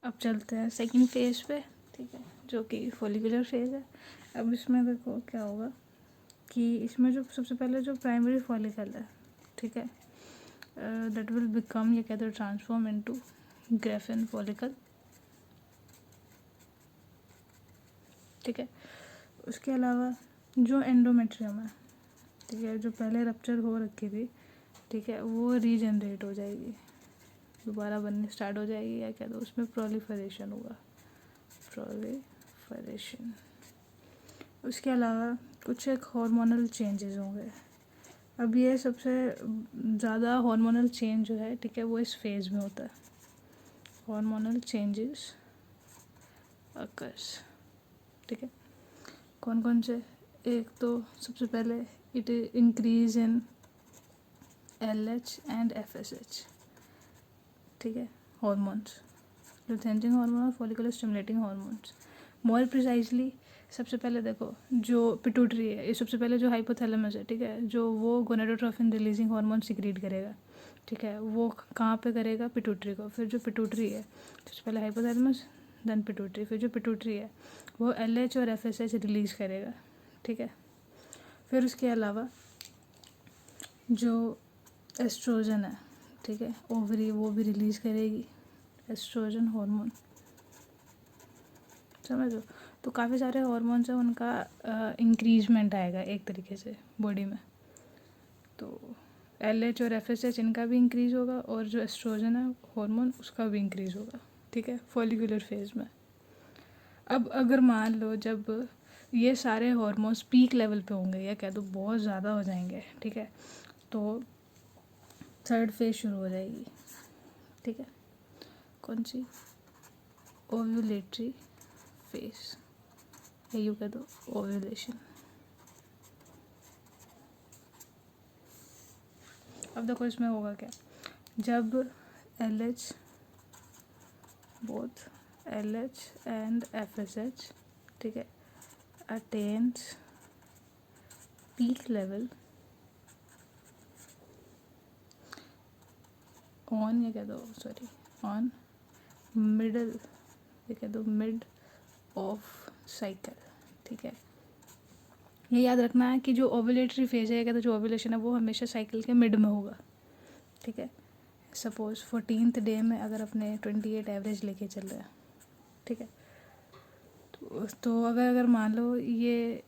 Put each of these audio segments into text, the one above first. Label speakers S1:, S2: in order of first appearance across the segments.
S1: अब चलते हैं सेकंड फेज पे, ठीक है, जो कि फॉलिकुलर फेज है। अब इसमें देखो क्या होगा कि इसमें जो सबसे पहले जो प्राइमरी फॉलिकल है, ठीक है, दैट विल बिकम, ये कहते हैं, ट्रांसफॉर्म इनटू ग्रेफिन फॉलिकल, ठीक है। उसके अलावा जो एंडोमेट्रियम है, ठीक है, जो पहले रप्चर हो रखी थी, ठीक है, वो रीजनरेट हो जाएगी, दोबारा बनने स्टार्ट हो जाएगी, या क्या, तो उसमें प्रोलिफरेशन होगा, प्रोलिफरेशन। उसके अलावा कुछ एक हार्मोनल चेंजेस होंगे। अब ये सबसे ज़्यादा हार्मोनल चेंज जो है, ठीक है, वो इस फेज़ में होता है। हार्मोनल चेंजेस अकर्स, ठीक है। कौन कौन से? एक तो सबसे पहले it increase in LH and FSH, ठीक है, हार्मोन्स, लुथेनिन हार्मोन और follicular stimulating hormones. More precisely सबसे पहले देखो जो पिट्यूटरी है, ये सबसे पहले जो हाइपोथैलेमस है, ठीक है, जो वो गोनाडोट्रोफिन रिलीजिंग हार्मोन सिक्रीट करेगा, ठीक है, वो कहाँ पे करेगा? पिट्यूटरी को। फिर जो पिट्यूटरी है, सबसे पहले हाइपोथैलेमस देन पिट्यूटरी, फिर जो पिट्यूटरी है वो LH और FSH रिलीज़ करेगा, ठीक है। फिर उसके अलावा जो एस्ट्रोजन है, ठीक है, ओवरी वो भी रिलीज़ करेगी एस्ट्रोजन हार्मोन, समझो। तो काफ़ी सारे हार्मोन्स हैं, उनका इंक्रीजमेंट आएगा एक तरीके से बॉडी में। तो LH और FSH इनका भी इंक्रीज़ होगा, और जो एस्ट्रोजन है हार्मोन उसका भी इंक्रीज़ होगा, ठीक है, फॉलिकुलर फेज़ में। अब अगर मान लो जब ये सारे हार्मोन्स पीक लेवल पे होंगे, या कह दो बहुत ज़्यादा हो जाएंगे, ठीक है, तो थर्ड फेज शुरू हो जाएगी, ठीक है। कौन सी? ओव्यूलेटरी फेज, या यूँ कह दो ओव्यूलेशन। अब देखो इसमें होगा क्या, जब LH, both LH and FSH, ठीक है, अटेन्स पीक लेवल ऑन, ये कह दो, सॉरी, ऑन मिडल, ये कह दो मिड ऑफ साइकिल, ठीक है। ये याद रखना है कि जो ओव्यूलेटरी फेज है, ये कहते जो ओव्यूलेशन है वो हमेशा साइकिल के मिड में होगा, ठीक है। सपोज 14th डे में अगर अपने 28 एवरेज लेके चल रहे हैं, ठीक है, तो अगर मान लो ये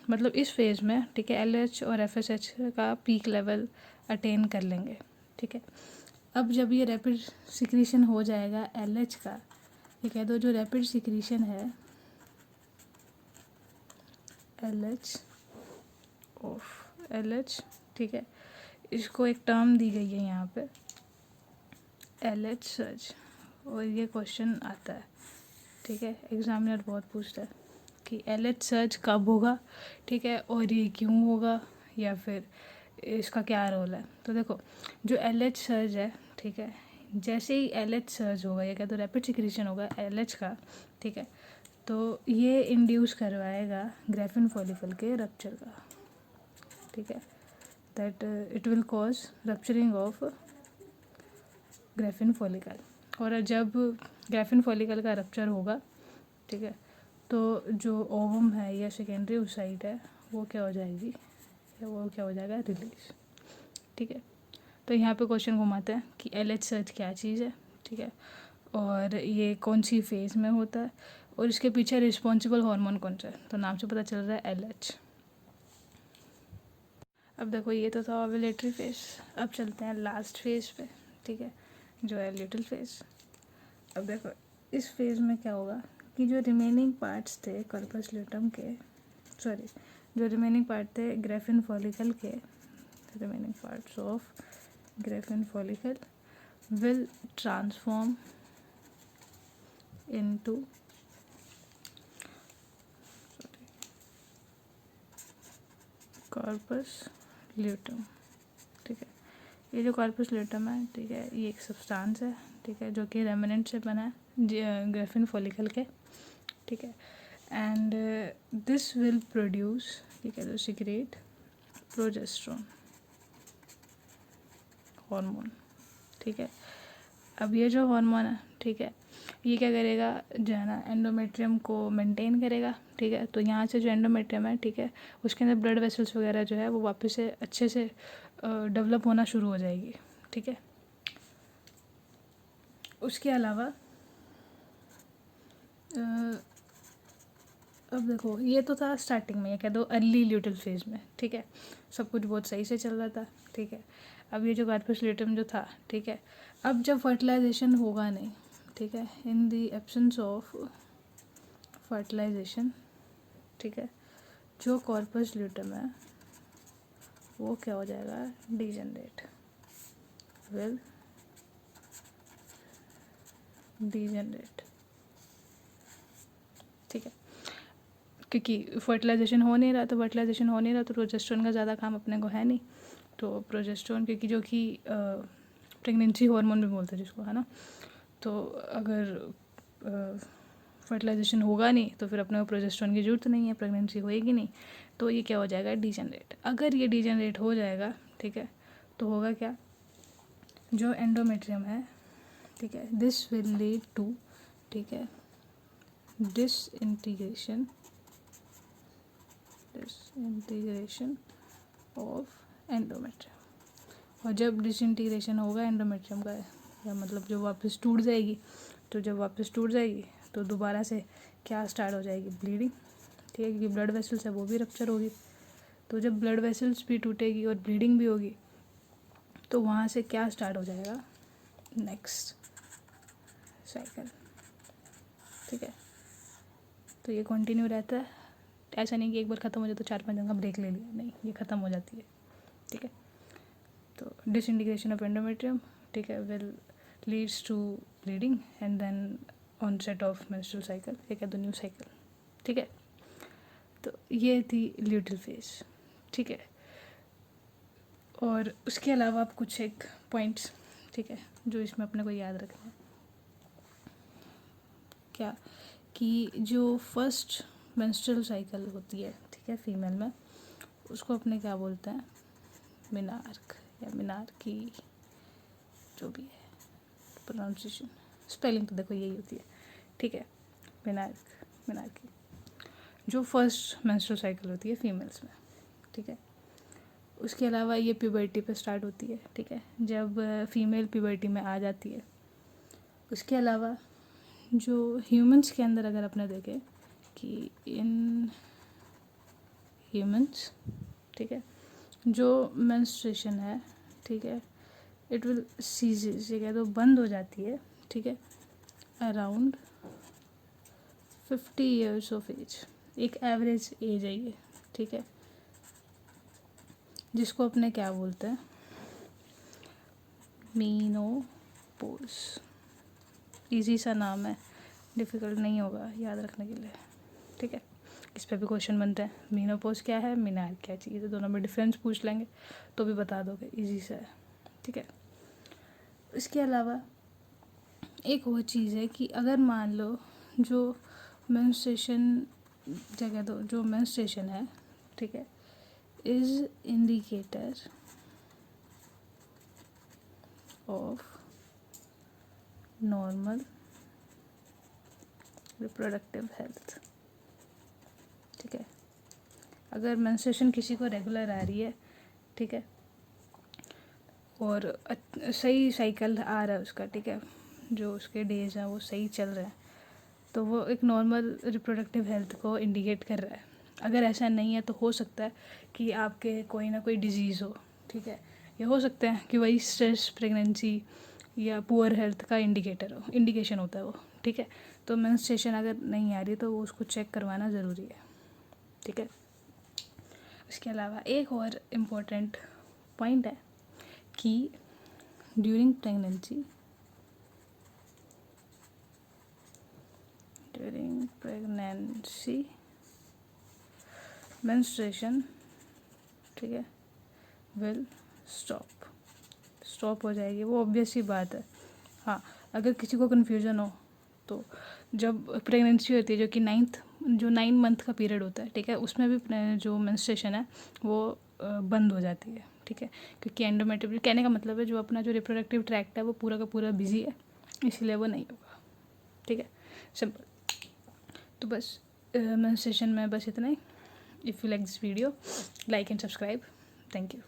S1: मतलब इस फेज़ में, ठीक है, LH और FSH का पीक लेवल अटेन कर लेंगे, ठीक है। अब जब ये रैपिड सिक्रीशन हो जाएगा LH का, ये कह दो जो रैपिड सिक्रीशन है LH ऑफ LH, ठीक है, इसको एक टर्म दी गई है यहाँ पे LH सर्ज, और ये क्वेश्चन आता है, ठीक है, एग्जामिनर बहुत पूछता है कि LH सर्ज कब होगा, ठीक है, और ये क्यों होगा, या फिर इसका क्या रोल है। तो देखो जो LH सर्ज है, ठीक है, जैसे ही LH सर्ज होगा, ये क्या, तो रैपिड सिक्रीशन होगा LH का, ठीक है, तो ये इंड्यूस करवाएगा ग्रेफिन फॉलिकल के रप्चर का, ठीक है, that it will cause rupturing of Graafian follicle. और जब ग्रेफिन फॉलिकल का रप्चर होगा, ठीक है, तो जो ओवम है या सेकेंडरी ओसाइट है वो क्या हो जाएगी, वो क्या हो जाएगा, रिलीज, ठीक है। तो यहाँ पे क्वेश्चन घुमाते हैं कि LH सर्ज क्या चीज़ है, ठीक है, और ये कौन सी फेज़ में होता है, और इसके पीछे रिस्पॉन्सिबल हार्मोन कौन सा है। तो नाम से पता चल रहा है LH। अब देखो ये तो था ओव्यूलेटरी फेज, अब चलते हैं लास्ट फेज पे, ठीक है, जो है ल्यूटल फेज। अब देखो इस फेज में क्या होगा कि जो रिमेनिंग पार्ट्स थे कॉर्पस ल्यूटम के, सॉरी, जो रिमेनिंग पार्ट थे ग्रेफिन फॉलिकल के, remaining parts of Graafian follicle will transform into corpus luteum, ठीक है। ये जो कॉर्पस ल्यूटम है, ठीक है, ये एक सब्सटेंस है, ठीक है, जो कि रेमिनेंट से बना है ग्रेफिन फॉलिकल के, ठीक है, एंड दिस विल प्रोड्यूस, ठीक है, तो सिक्रेट प्रोजेस्टेरोन हार्मोन, ठीक है। अब ये जो हार्मोन है, ठीक है, ये क्या करेगा जो है ना, एंडोमेट्रियम को मेंटेन करेगा, ठीक है। तो यहाँ से जो एंडोमेट्रियम है, ठीक है, उसके अंदर ब्लड वेसल्स वगैरह जो है वो वापस से अच्छे से डेवलप होना शुरू हो जाएगी, ठीक है। उसके अलावा अब देखो, ये तो था स्टार्टिंग में, ये कह दो अर्ली ल्यूटल फेज में, ठीक है, सब कुछ बहुत सही से चल रहा था, ठीक है। अब ये जो कार्पस ल्यूटम जो था, ठीक है, अब जब फर्टिलाइजेशन होगा नहीं, ठीक है, in the absence of fertilization, ठीक है, जो कॉर्पस ल्यूटम है वो क्या हो जाएगा, डीजनरेट, विल डीजनरेट, ठीक है। क्योंकि फर्टिलाइजेशन हो नहीं रहा, तो फर्टिलाइजेशन हो नहीं रहा तो प्रोजेस्टेरोन का ज़्यादा काम अपने को है नहीं, तो प्रोजेस्टेरोन, क्योंकि जो कि प्रेगनेंसी हार्मोन भी बोलते हैं जिसको, है ना, तो अगर फर्टिलाइजेशन होगा नहीं तो फिर अपने को प्रोजेस्टेरोन की ज़रूरत नहीं है, प्रेगनेंसी होएगी नहीं, तो ये क्या हो जाएगा, डीजनरेट। अगर ये डीजनरेट हो जाएगा, ठीक है, तो होगा क्या, जो एंडोमेट्रियम है, ठीक है, दिस विल लीड टू, ठीक है, डिसइंटीग्रेशन ऑफ एंडोमेट्रियम। और जब डिसइंटीग्रेशन होगा एंडोमेट्रियम का, या मतलब जो वापस टूट जाएगी, तो जब वापस टूट जाएगी तो दोबारा से क्या स्टार्ट हो जाएगी, ब्लीडिंग, ठीक है, क्योंकि ब्लड वेसल्स है वो भी रप्चर होगी। तो जब ब्लड वेसल्स भी टूटेगी और ब्लीडिंग भी होगी, तो वहाँ से क्या स्टार्ट हो जाएगा, नेक्स्ट साइकिल, ठीक है। तो ये कंटिन्यू रहता है, ऐसा नहीं कि एक बार ख़त्म हो जाए तो 4-5 दिन का ब्रेक ले लिया, नहीं, ये ख़त्म हो जाती है, ठीक है। तो डिसइंटीग्रेशन ऑफ एंडोमेट्रियम, ठीक है, will leads to bleeding and then onset of menstrual cycle, एक है द न्यू साइकिल, ठीक है। तो ये थी ल्यूटल फेज, ठीक है। और उसके अलावा आप कुछ एक पॉइंट्स, ठीक है, जो इसमें अपने को याद रखना है, क्या कि जो फर्स्ट मेंस्ट्रुअल साइकिल होती है, ठीक है, फीमेल में, उसको अपने क्या बोलते हैं, मिनार्क या मिनार्की, जो भी है प्रोनाउंसिएशन, स्पेलिंग तो देखो यही होती है, ठीक है, मिनार्क, मिनार्की, जो फर्स्ट मेंस्ट्रुअल साइकिल होती है फीमेल्स में, ठीक है। उसके अलावा ये प्यूबर्टी पे स्टार्ट होती है, ठीक है, जब फीमेल प्यूबर्टी में आ जाती है। उसके अलावा जो ह्यूमंस के अंदर अगर अपने देखें कि इन ह्यूमंस, ठीक है, जो मेंस्ट्रुएशन है, ठीक है, इट विल सीजेस, ये कह दो बंद हो जाती है, ठीक है, अराउंड 50 ईयर्स ऑफ एज, एक एवरेज एज है ये, ठीक है, जिसको अपने क्या बोलते हैं, मीनोपोज। इजी सा नाम है, डिफ़िकल्ट नहीं होगा याद रखने के लिए, ठीक है। इस पे भी क्वेश्चन बनते हैं, मीनोपोज क्या है, मिनार क्या चीज़ है, दोनों में डिफरेंस पूछ लेंगे तो भी बता दोगे, इजी सा है, ठीक है। इसके अलावा एक और चीज़ है कि अगर मान लो जो मेंस्ट्रुएशन, जगह दो, जो मेंस्ट्रुएशन है, ठीक है, is indicator of normal reproductive health, ठीक है। अगर मेंस्ट्रुएशन किसी को रेगुलर आ रही है, ठीक है, और सही साइकिल आ रहा है उसका, ठीक है, जो उसके डेज हैं वो सही चल रहे हैं, तो वो एक नॉर्मल रिप्रोडक्टिव हेल्थ को इंडिकेट कर रहा है। अगर ऐसा नहीं है तो हो सकता है कि आपके कोई ना कोई डिजीज़ हो, ठीक है, ये हो सकता है कि वही स्ट्रेस, प्रेगनेंसी या पुअर हेल्थ का इंडिकेटर हो, इंडिकेशन होता है वो, ठीक है। तो मेंस्ट्रुएशन अगर नहीं आ रही तो वो उसको चेक करवाना ज़रूरी है, ठीक है। इसके अलावा एक और इम्पोर्टेंट पॉइंट है कि ड्यूरिंग प्रेगनेंसी, मेंस्ट्रुएशन, ठीक है, विल स्टॉप हो जाएगी, वो ऑब्वियस ही बात है। हाँ, अगर किसी को कन्फ्यूज़न हो तो जब प्रेगनेंसी होती है, जो कि 9 मंथ का पीरियड होता है, ठीक है, उसमें भी जो मेंस्ट्रुएशन है वो बंद हो जाती है, ठीक है, क्योंकि एंडोमेट्रियम, कहने का मतलब है जो अपना जो रिप्रोडक्टिव ट्रैक्ट है वो पूरा का पूरा बिजी है, इसलिए वो नहीं होगा, ठीक है, सिंपल। तो बस मेंस्ट्रुएशन में बस इतना ही। If you like this video, like and subscribe. Thank you.